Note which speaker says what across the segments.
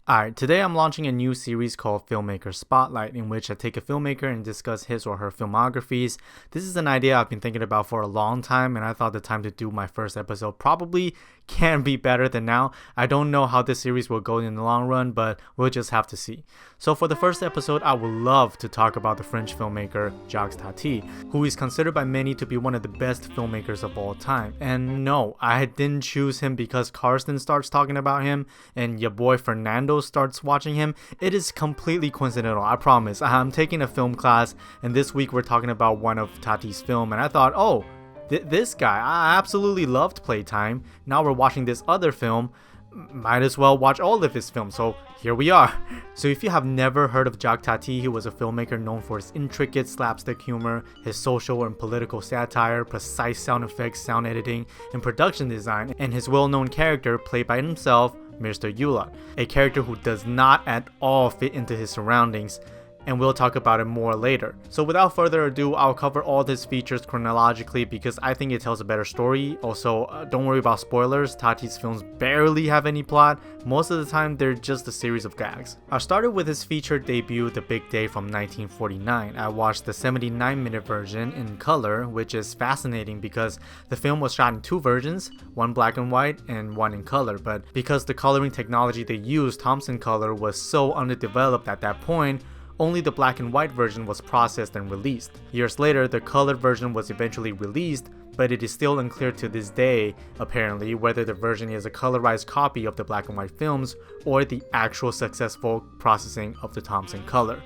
Speaker 1: Alright, today I'm launching a new series called Filmmaker Spotlight, in which I take a filmmaker and discuss his or her filmographies. This is an idea I've been thinking about for a long time, and I thought the time to do my first episode probably can be better than now. I don't know how this series will go in the long run, but we'll just have to see. So for the first episode, I would love to talk about the French filmmaker Jacques Tati, who is considered by many to be one of the best filmmakers of all time. And no, I didn't choose him because Karsten starts talking about him and your boy Fernando starts watching him. It is completely coincidental, I promise. I'm taking a film class, and this week we're talking about one of Tati's film, and I thought, oh, this guy, I absolutely loved Playtime. Now we're watching this other film, might as well watch all of his films, so here we are. So if you have never heard of Jacques Tati, he was a filmmaker known for his intricate slapstick humor, his social and political satire, precise sound effects, sound editing, and production design, and his well-known character played by himself, Mr. Hulot, a character who does not at all fit into his surroundings, and we'll talk about it more later. So without further ado, I'll cover all these features chronologically because I think it tells a better story. Also, don't worry about spoilers, Tati's films barely have any plot. Most of the time, they're just a series of gags. I started with his feature debut, The Big Day from 1949. I watched the 79-minute version in color, which is fascinating because the film was shot in two versions, one black and white and one in color, but because the coloring technology they used, Thompson color, was so underdeveloped at that point, only the black and white version was processed and released. Years later, the colored version was eventually released, but it is still unclear to this day, apparently, whether the version is a colorized copy of the black and white films or the actual successful processing of the Thompson color.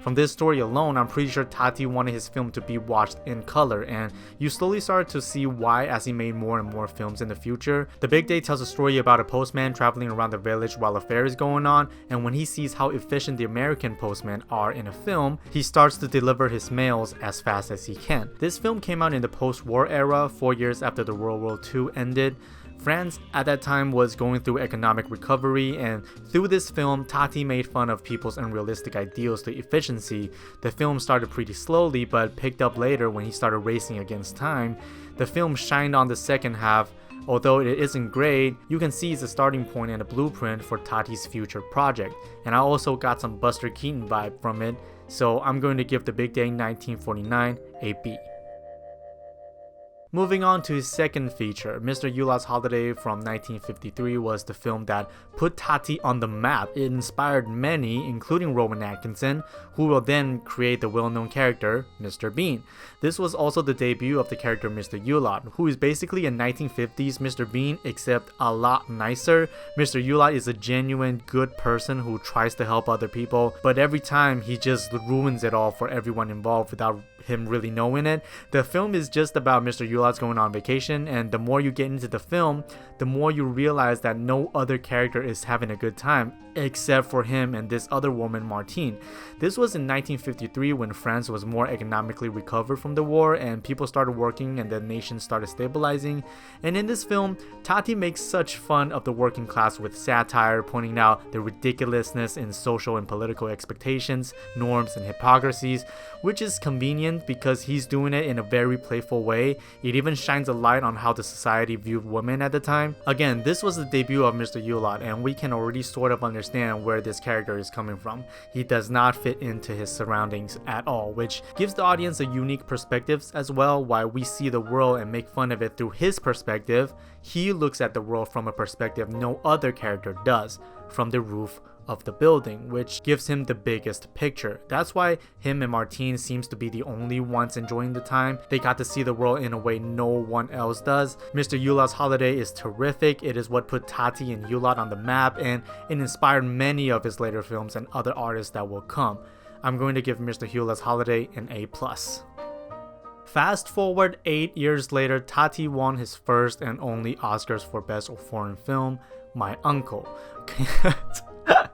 Speaker 1: From this story alone, I'm pretty sure Tati wanted his film to be watched in color, and you slowly start to see why as he made more and more films in the future. The Big Day tells a story about a postman traveling around the village while a fair is going on, and when he sees how efficient the American postmen are in a film, he starts to deliver his mails as fast as he can. This film came out in the post-war era, 4 years after the World War II ended. France at that time was going through economic recovery, and through this film, Tati made fun of people's unrealistic ideals to efficiency. The film started pretty slowly but picked up later when he started racing against time. The film shined on the second half. Although it isn't great, you can see it's a starting point and a blueprint for Tati's future project. And I also got some Buster Keaton vibe from it, so I'm going to give The Big Day 1949 a B. Moving on to his second feature, Mr. Hulot's Holiday from 1953 was the film that put Tati on the map. It inspired many, including Rowan Atkinson, who will then create the well-known character, Mr. Bean. This was also the debut of the character Mr. Hulot, who is basically a 1950s Mr. Bean, except a lot nicer. Mr. Hulot is a genuine good person who tries to help other people, but every time he just ruins it all for everyone involved without him really knowing it. The film is just about Mr. Hulot's going on vacation, and the more you get into the film, the more you realize that no other character is having a good time except for him and this other woman, Martine. This was in 1953 when France was more economically recovered from the war and people started working and the nation started stabilizing. And in this film, Tati makes such fun of the working class with satire, pointing out the ridiculousness in social and political expectations, norms, and hypocrisies, which is convenient because he's doing it in a very playful way. It even shines a light on how the society viewed women at the time. Again, this was the debut of Mr. Hulot, and we can already sort of understand where this character is coming from. He does not fit into his surroundings at all, which gives the audience a unique perspective as well. While we see the world and make fun of it through his perspective, he looks at the world from a perspective no other character does, from the roof of the building, which gives him the biggest picture. That's why him and Martine seems to be the only ones enjoying the time. They got to see the world in a way no one else does. Mr. Hulot's Holiday is terrific. It is what put Tati and Hulot on the map, and it inspired many of his later films and other artists that will come. I'm going to give Mr. Hulot's Holiday an A+. Fast forward 8 years later, Tati won his first and only Oscars for Best Foreign Film, My Uncle.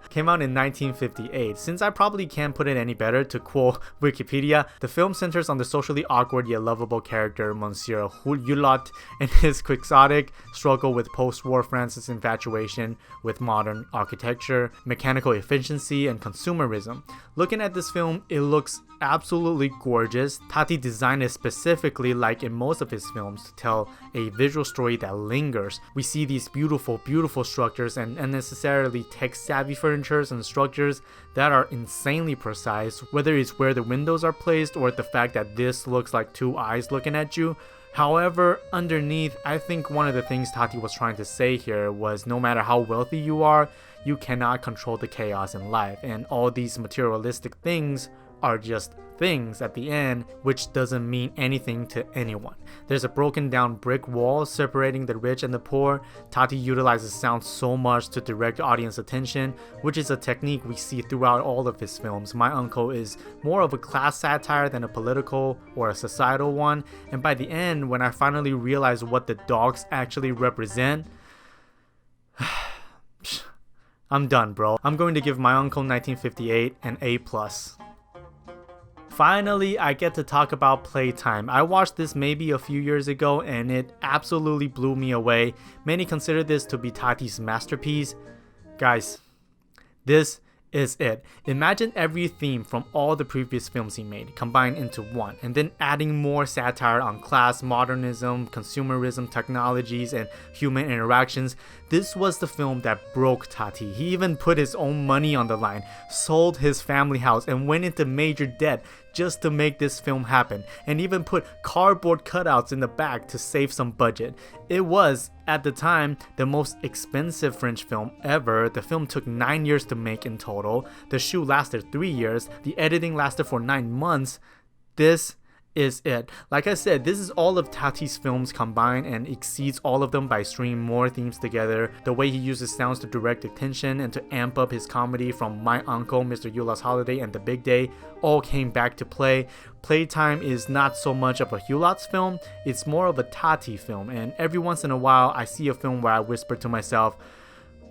Speaker 1: Came out in 1958. Since I probably can't put it any better, to quote Wikipedia, the film centers on the socially awkward yet lovable character Monsieur Hulot and his quixotic struggle with post-war France's infatuation with modern architecture, mechanical efficiency, and consumerism. Looking at this film, it looks absolutely gorgeous. Tati designed it specifically, like in most of his films, to tell a visual story that lingers. We see these beautiful structures and unnecessarily tech-savvy furniture furnitures and structures that are insanely precise, whether it's where the windows are placed or the fact that this looks like two eyes looking at you. However, underneath, I think one of the things Tati was trying to say here was no matter how wealthy you are, you cannot control the chaos in life, and all these materialistic things are just things at the end, which doesn't mean anything to anyone. There's a broken down brick wall separating the rich and the poor. Tati utilizes sound so much to direct audience attention, which is a technique we see throughout all of his films. My Uncle is more of a class satire than a political or a societal one, and by the end, when I finally realized what the dogs actually represent, I'm done, bro. I'm going to give My Uncle 1958 an A+. Finally, I get to talk about Playtime. I watched this maybe a few years ago and it absolutely blew me away. Many consider this to be Tati's masterpiece. Guys, this is it. Imagine every theme from all the previous films he made combined into one, and then adding more satire on class, modernism, consumerism, technologies, and human interactions. This was the film that broke Tati. He even put his own money on the line, sold his family house, and went into major debt just to make this film happen, and even put cardboard cutouts in the back to save some budget. It was, at the time, the most expensive French film ever. The film took 9 years to make in total. The shoot lasted 3 years. The editing lasted for 9 months. This is it. Like I said, this is all of Tati's films combined and exceeds all of them by stringing more themes together. The way he uses sounds to direct attention and to amp up his comedy from My Uncle, Mr. Yula's Holiday, and The Big Day all came back to play. Playtime is not so much of a Hulot's film, it's more of a Tati film, and every once in a while I see a film where I whisper to myself,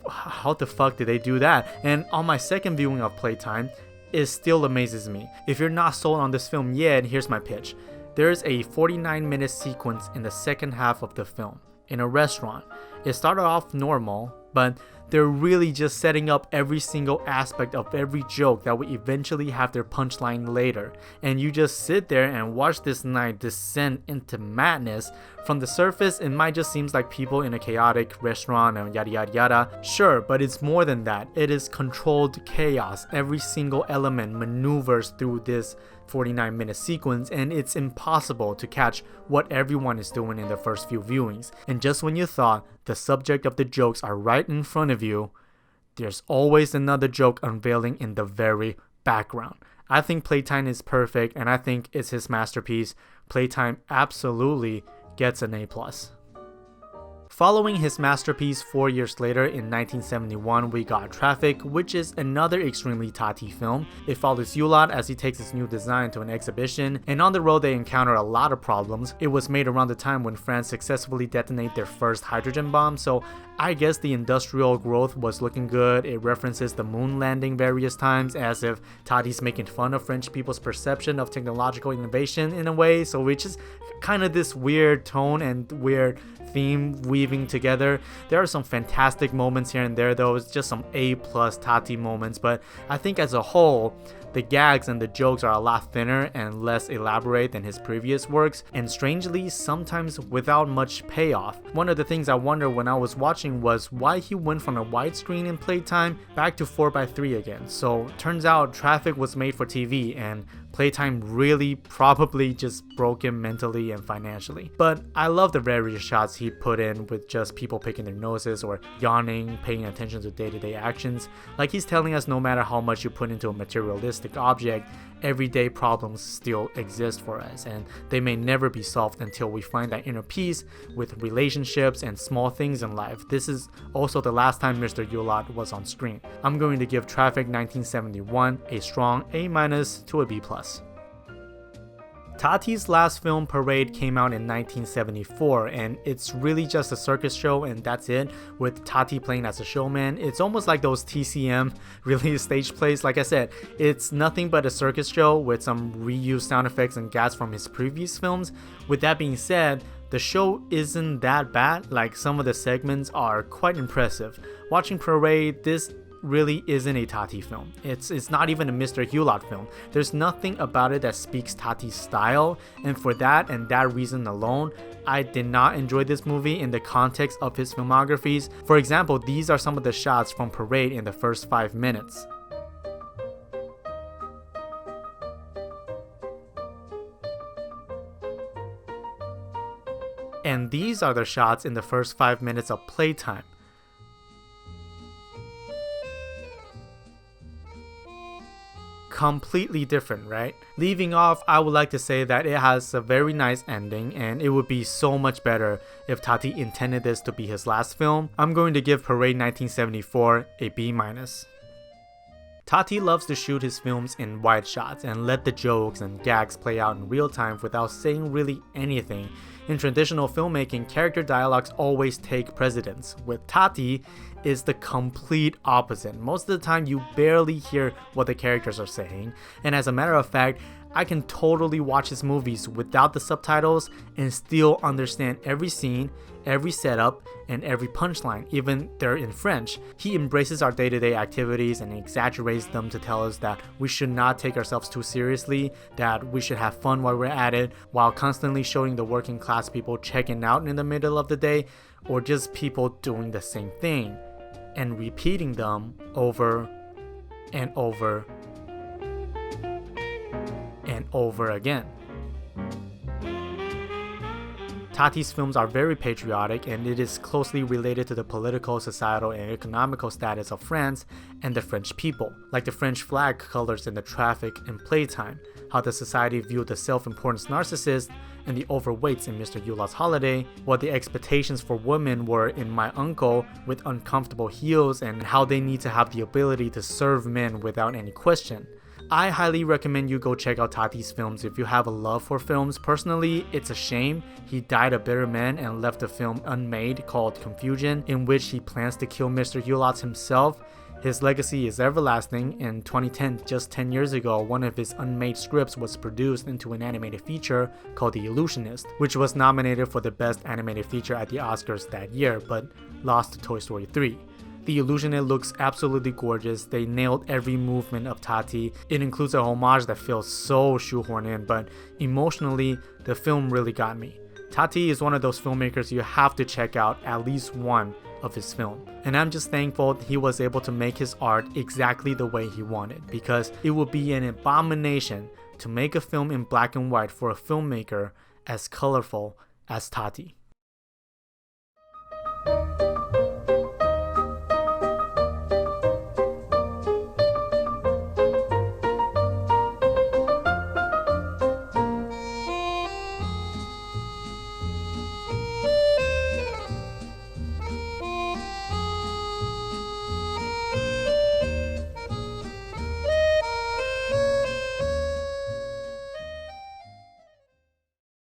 Speaker 1: how the fuck did they do that? And on my second viewing of Playtime, it still amazes me. If you're not sold on this film yet, here's my pitch. There's a 49-minute sequence in the second half of the film, in a restaurant. It started off normal, but they're really just setting up every single aspect of every joke that will eventually have their punchline later. And you just sit there and watch this night descend into madness. From the surface, it might just seem like people in a chaotic restaurant and yada yada yada. Sure, but it's more than that. It is controlled chaos. Every single element maneuvers through this 49-minute sequence, and it's impossible to catch what everyone is doing in the first few viewings. And just when you thought the subject of the jokes are right in front of you, there's always another joke unveiling in the very background. I think Playtime is perfect, and I think it's his masterpiece. Playtime absolutely gets an A+. Following his masterpiece 4 years later in 1971, we got Trafic, which is another extremely Tati film. It follows Hulot as he takes his new design to an exhibition, and on the road they encounter a lot of problems. It was made around the time when France successfully detonated their first hydrogen bomb, so I guess the industrial growth was looking good. It references the moon landing various times as if Tati's making fun of French people's perception of technological innovation in a way, so it's just kind of this weird tone and weird theme weaving together. There are some fantastic moments here and there though. It's just some A+ Tati moments, but I think as a whole, the gags and the jokes are a lot thinner and less elaborate than his previous works, and strangely, sometimes without much payoff. One of the things I wondered when I was watching was why he went from a widescreen in Playtime back to 4:3 again. So turns out Trafic was made for TV, and Playtime really probably just broke him mentally and financially. But I love the various shots he put in with just people picking their noses or yawning, paying attention to day-to-day actions. Like he's telling us no matter how much you put into a materialistic object, everyday problems still exist for us, and they may never be solved until we find that inner peace with relationships and small things in life. This is also the last time Mr. Hulot was on screen. I'm going to give Trafic 1971 a strong A- to a B+. Tati's last film, Parade, came out in 1974, and it's really just a circus show and that's it, with Tati playing as a showman. It's almost like those TCM release stage plays. Like I said, it's nothing but a circus show with some reused sound effects and gags from his previous films. With that being said, the show isn't that bad. Like, some of the segments are quite impressive. Watching Parade, this really isn't a Tati film. It's not even a Mr. Hulot film. There's nothing about it that speaks Tati's style, and for that and that reason alone, I did not enjoy this movie in the context of his filmographies. For example, these are some of the shots from Parade in the first 5 minutes. And these are the shots in the first 5 minutes of Playtime. Completely different, right? Leaving off, I would like to say that it has a very nice ending, and it would be so much better if Tati intended this to be his last film. I'm going to give Parade 1974 a B-. Tati loves to shoot his films in wide shots and let the jokes and gags play out in real time without saying really anything. In traditional filmmaking, character dialogues always take precedence. With Tati, it's the complete opposite. Most of the time, you barely hear what the characters are saying, and as a matter of fact, I can totally watch his movies without the subtitles and still understand every scene, every setup, and every punchline, even they're in French. He embraces our day-to-day activities and exaggerates them to tell us that we should not take ourselves too seriously, that we should have fun while we're at it, while constantly showing the working class people checking out in the middle of the day, or just people doing the same thing, and repeating them over and over and over again. Tati's films are very patriotic, and it is closely related to the political, societal, and economical status of France and the French people, like the French flag colors in the Trafic and Playtime, how the society viewed the self-importance narcissist and the overweights in Mr. Hulot's Holiday, what the expectations for women were in My Uncle with uncomfortable heels, and how they need to have the ability to serve men without any question. I highly recommend you go check out Tati's films if you have a love for films. Personally, it's a shame he died a bitter man and left a film unmade called Confusion, in which he plans to kill Mr. Hulot himself. His legacy is everlasting. In 2010, just 10 years ago, one of his unmade scripts was produced into an animated feature called The Illusionist, which was nominated for the Best Animated Feature at the Oscars that year, but lost to Toy Story 3. The Illusionist looks absolutely gorgeous. They nailed every movement of Tati. It includes a homage that feels so shoehorned in, but emotionally, the film really got me. Tati is one of those filmmakers you have to check out at least one of his film. And I'm just thankful he was able to make his art exactly the way he wanted, because it would be an abomination to make a film in black and white for a filmmaker as colorful as Tati.